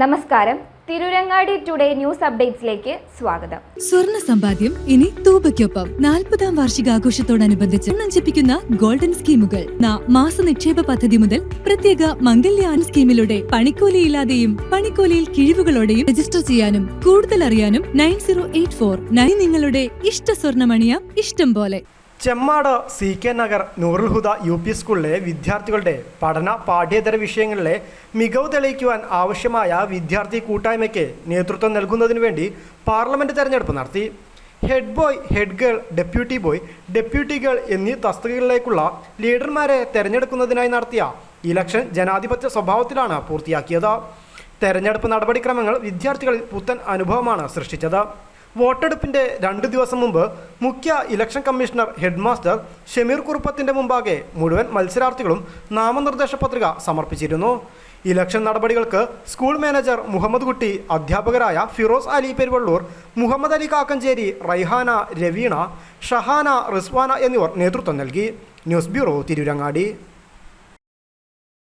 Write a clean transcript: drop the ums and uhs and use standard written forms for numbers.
നമസ്കാരം. Tirurangadi today news അപ്ഡേറ്റ്സിലേക്ക് സ്വാഗതം. സ്വർണ്ണ സമ്പാദ്യം ഇനി തൂബയ്ക്കൊപ്പം 40-ാം വാർഷികാഘോഷത്തോടനുബന്ധിച്ച് നഞ്ചിപ്പിക്കുന്ന ഗോൾഡൻ സ്കീമുകൾ. മാസ നിക്ഷേപ പദ്ധതി മുതൽ പ്രത്യേക മംഗല്യാൻ സ്കീമിലൂടെ പണിക്കൂലിയില്ലാതെയും പണിക്കൂലിയിൽ കിഴിവുകളോടെയും രജിസ്റ്റർ ചെയ്യാനും കൂടുതൽ അറിയാനും 9084 നിങ്ങളുടെ ഇഷ്ട സ്വർണ്ണമണിയാം ഇഷ്ടം പോലെ. ചെമ്മാട് CK നഗർ നൂറുൽ ഹുദ UP സ്കൂളിലെ വിദ്യാർത്ഥികളുടെ പഠന പാഠ്യേതര വിഷയങ്ങളിലെ മികവ് തെളിയിക്കുവാൻ ആവശ്യമായ വിദ്യാർത്ഥി കൂട്ടായ്മയ്ക്ക് നേതൃത്വം നൽകുന്നതിനു വേണ്ടി പാർലമെന്റ് തെരഞ്ഞെടുപ്പ് നടത്തി. Head boy, head girl, deputy boy, deputy girl എന്നീ തസ്തികകളിലേക്കുള്ള ലീഡർമാരെ തെരഞ്ഞെടുക്കുന്നതിനായി നടത്തിയ ഇലക്ഷൻ ജനാധിപത്യ സ്വഭാവത്തിലാണ് പൂർത്തിയാക്കിയത്. തെരഞ്ഞെടുപ്പ് നടപടിക്രമങ്ങൾ വിദ്യാർത്ഥികളിൽ പുത്തൻ അനുഭവമാണ് സൃഷ്ടിച്ചത്. വോട്ടെടുപ്പിൻ്റെ 2 ദിവസം മുമ്പ് മുഖ്യ election commissioner head master Shameer കുറുപ്പത്തിൻ്റെ മുമ്പാകെ മുഴുവൻ മത്സരാർത്ഥികളും നാമനിർദ്ദേശ പത്രിക സമർപ്പിച്ചിരുന്നു. ഇലക്ഷൻ നടപടികൾക്ക് സ്കൂൾ മാനേജർ മുഹമ്മദ് കുട്ടി, അധ്യാപകരായ ഫിറോസ് അലി പെരുവള്ളൂർ, മുഹമ്മദ് അലി കാക്കഞ്ചേരി, റൈഹാന, രവീണ, ഷഹാന, റിസ്വാന എന്നിവർ നേതൃത്വം നൽകി. News bureau, Tirurangadi.